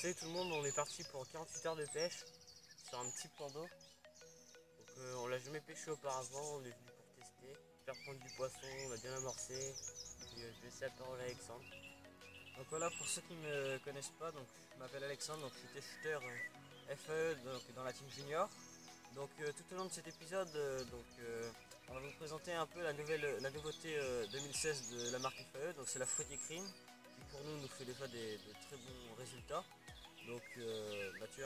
Salut tout le monde, on est parti pour 48 heures de pêche sur un petit plan d'eau. Donc on l'a jamais pêché auparavant, on est venu pour tester, faire prendre du poisson, on a bien amorcé. Puis je vais laisser la parole à Alexandre. Donc voilà, pour ceux qui ne me connaissent pas, donc je m'appelle Alexandre, donc je suis shooter FAE donc, dans la team junior. Donc tout au long de cet épisode, on va vous présenter un peu la nouveauté 2016 de la marque FAE, donc c'est la Fruity Cream, qui pour nous fait déjà de très bons résultats. Donc Mathieu,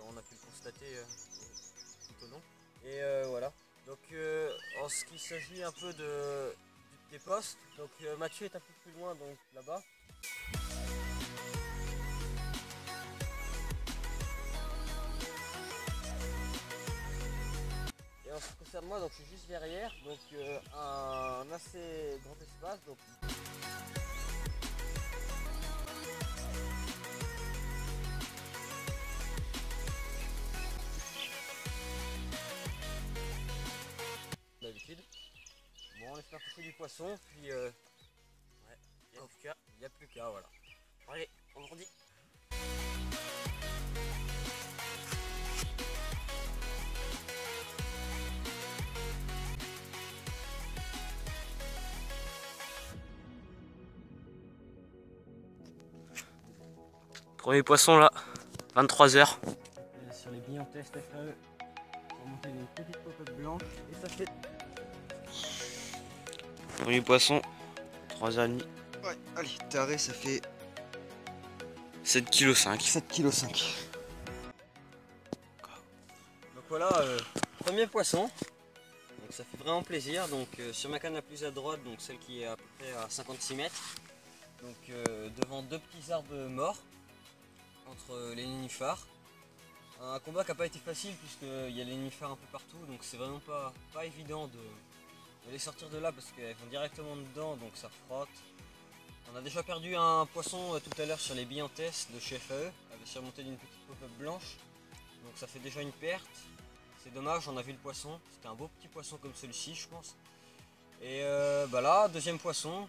on a pu le constater tout au long. Et voilà. Donc en ce qui s'agit un peu des postes, donc Mathieu est un peu plus loin, donc là-bas. Et en ce qui concerne moi, donc je suis juste derrière, donc un assez grand espace. Donc d'habitude. Bon, on espère toucher du poisson, puis ouais, il n'y a plus qu'à, voilà. Allez, on grandit. Premier poisson là, 23 h. Sur les billes en test FAE, on va monter une petite pop-up blanche et ça fait. Premier poisson, 3h30. Ouais, allez, taré, ça fait 7,5 kg. 7,5 kg. Donc voilà, premier poisson. Donc ça fait vraiment plaisir. Donc sur ma canne la plus à droite, donc celle qui est à peu près à 56 mètres. Donc devant deux petits arbres morts entre les nénuphars. Un combat qui n'a pas été facile puisqu'il y a les nénuphars un peu partout, donc c'est vraiment pas évident de les sortir de là parce qu'elles vont directement dedans, donc ça frotte. On a déjà perdu un poisson tout à l'heure sur les billes en test de chez FAE, avec surmonté d'une petite pop-up blanche, donc ça fait déjà une perte. C'est dommage, on a vu le poisson, c'était un beau petit poisson comme celui-ci je pense. Et bah là, deuxième poisson,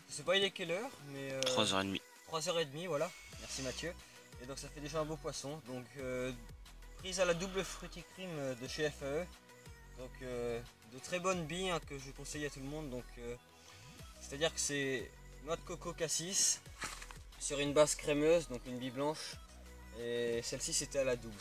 je sais pas il est quelle heure, mais 3h30. 3h30, voilà, merci Mathieu. Et donc ça fait déjà un beau poisson, donc prise à la double Fruity Cream de chez FAE. Donc de très bonnes billes hein, que je conseille à tout le monde. Donc c'est à dire que c'est noix de coco cassis sur une base crémeuse, donc une bille blanche. Et celle-ci c'était à la double.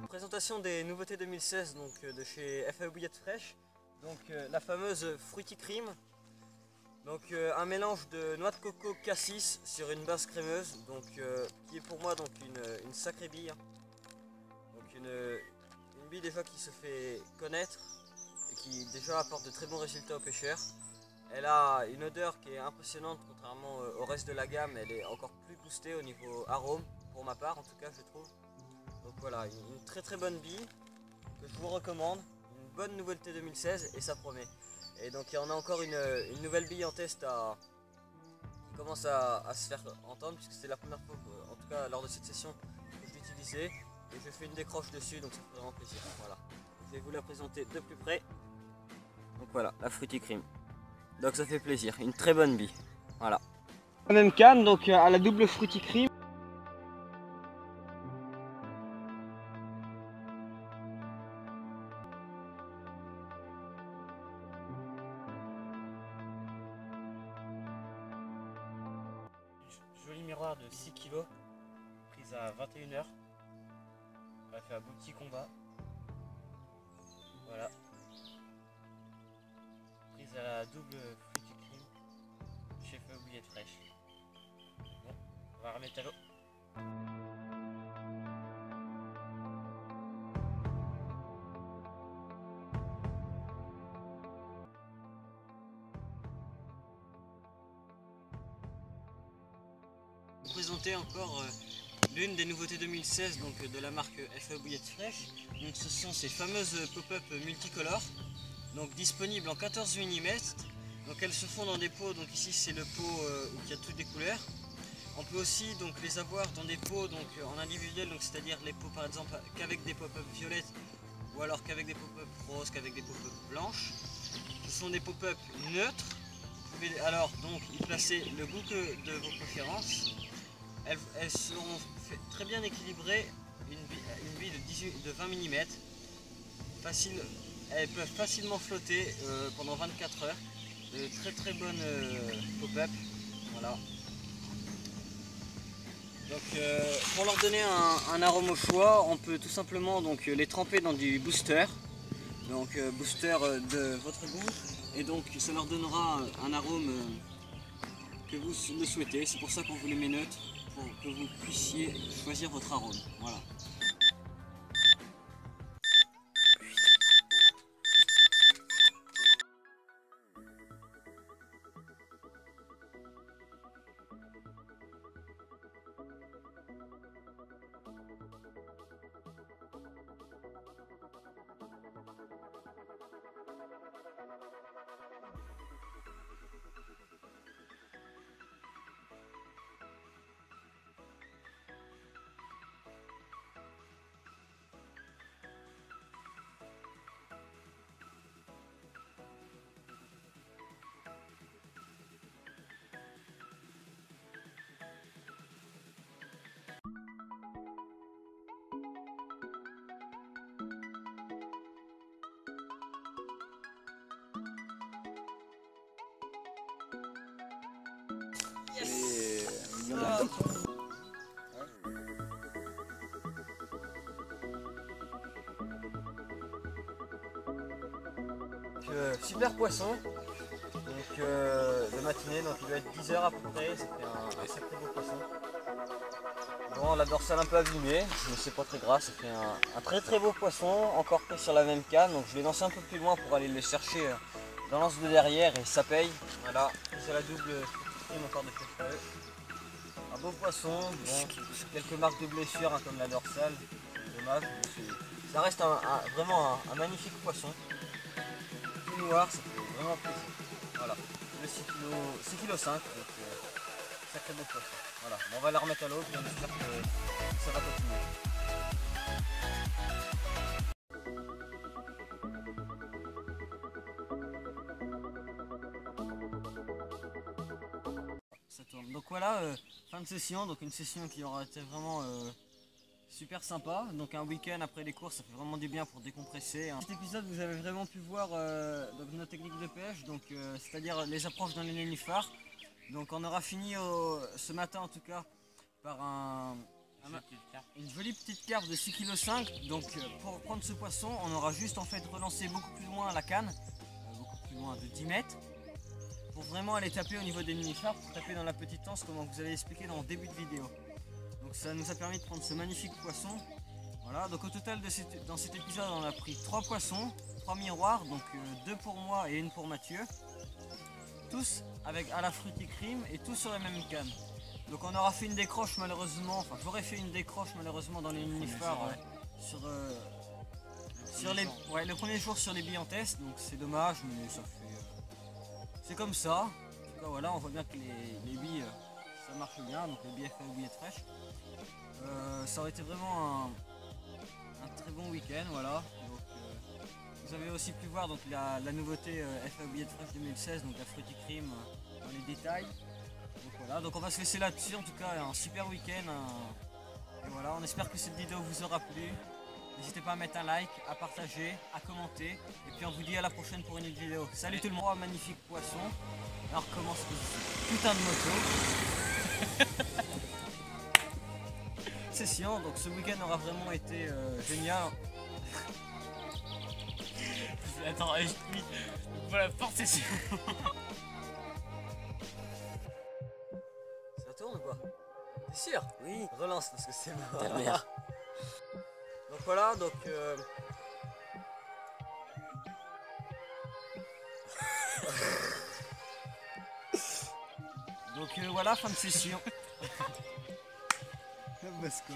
Présentation des nouveautés 2016 donc, de chez FAE Bouillettes Fraîches. Donc la fameuse Fruity Cream. Donc un mélange de noix de coco cassis sur une base crémeuse. Donc qui est pour moi donc une sacrée bille. Donc une bille déjà qui se fait connaître et qui déjà apporte de très bons résultats aux pêcheurs. Elle a une odeur qui est impressionnante contrairement au reste de la gamme. Elle est encore plus boostée au niveau arôme pour ma part en tout cas je trouve. Donc voilà, une très bonne bille que je vous recommande, une bonne nouveauté 2016 et ça promet. Et donc on a encore une nouvelle bille en test qui commence à se faire entendre puisque c'est la première fois, en tout cas lors de cette session, que je l'ai utilisée et je fais une décroche dessus donc ça fait vraiment plaisir. Voilà, je vais vous la présenter de plus près. Donc voilà, la Fruity Cream. Donc ça fait plaisir, une très bonne bille. Voilà. La même canne, donc à la double Fruity Cream. Joli miroir de 6 kg, prise à 21 h. On a fait un beau petit combat. Voilà. Prise à la double Fruity bouillettes fraîches. Bon, on va remettre à l'eau. Vous présenter encore l'une des nouveautés 2016 donc, de la marque FAO Bouillettes Fraîches. Donc, ce sont ces fameuses pop-up multicolores, donc disponibles en 14 mm. Donc elles se font dans des pots, donc ici c'est le pot où il y a toutes des couleurs. On peut aussi donc les avoir dans des pots donc en individuel, donc c'est-à-dire les pots par exemple qu'avec des pop-up violettes ou alors qu'avec des pop-up roses, qu'avec des pop-up blanches. Ce sont des pop-up neutres. Vous pouvez alors donc y placer le goût de vos préférences. Elles seront très bien équilibrées, une vie de 20 mm. Elles peuvent facilement flotter pendant 24 heures. De très bonnes pop-up. Voilà. Donc pour leur donner un arôme au choix, on peut tout simplement donc, les tremper dans du booster. Donc booster de votre goût. Et donc ça leur donnera un arôme que vous le souhaitez. C'est pour ça qu'on vous les met neutres, pour que vous puissiez choisir votre arôme. Voilà. Super poisson, donc de matinée, donc il doit être 10 h à peu près, c'était un sacré beau poisson. Bon, la dorsale un peu abîmée, mais c'est pas très grave, ça fait un très beau poisson, encore pris sur la même canne, donc je l'ai lancé un peu plus loin pour aller le chercher dans l'anse de derrière et ça paye. Voilà, c'est la double frime encore de février. Un beau poisson, bon, quelques marques de blessures hein, comme la dorsale, dommage, mais ça reste vraiment un magnifique poisson. Noir, ça fait vraiment plaisir. Voilà, le 6 kg 5 donc sacré beau poisson. Voilà, bon, on va la remettre à l'eau et on espère que ça va continuer. Ça tourne. Donc voilà, fin de session, donc une session qui aura été vraiment super sympa, donc un week-end après les courses ça fait vraiment du bien pour décompresser. Dans cet épisode vous avez vraiment pu voir donc nos techniques de pêche, donc c'est-à-dire les approches dans les nénuphars. Donc on aura fini ce matin en tout cas par une jolie petite carpe de 6,5 kg. Donc pour prendre ce poisson on aura juste en fait relancé beaucoup plus loin la canne, beaucoup plus loin de 10 mètres. Pour vraiment aller taper au niveau des nénuphars, pour taper dans la petite anse comme vous avez expliqué dans le début de vidéo. Donc ça nous a permis de prendre ce magnifique poisson. Voilà, donc au total dans cet épisode on a pris 3 poissons, 3 miroirs, donc 2 pour moi et 1 pour Mathieu. Tous avec à la Fruity Cream et tous sur la même canne. Donc on aura fait une décroche malheureusement, enfin j'aurais fait une décroche malheureusement dans les nénuphars le premier jour sur les billes en test, donc c'est dommage mais ça fait... c'est comme ça. En tout cas voilà, on voit bien que les billes ça marche bien, donc les billes FAO Bouillettes Fraîches. Ça aurait été vraiment un très bon week-end, voilà. Donc, vous avez aussi pu voir donc, la nouveauté FAO Bouillettes Fraîches 2016, donc la Fruity Cream dans les détails. Donc voilà, donc on va se laisser là-dessus, en tout cas un super week-end. Et voilà, on espère que cette vidéo vous aura plu. N'hésitez pas à mettre un like, à partager, à commenter. Et puis on vous dit à la prochaine pour une autre vidéo. Salut tout le monde, magnifique poisson. Alors commence ce putain de moto. Session, donc ce week-end aura vraiment été génial. Attends, voilà, force session. mort. T'es sûr? Oui. Relance parce que c'est mort. Ta mère. Donc voilà, donc... Donc voilà, fin de session. Mascotte.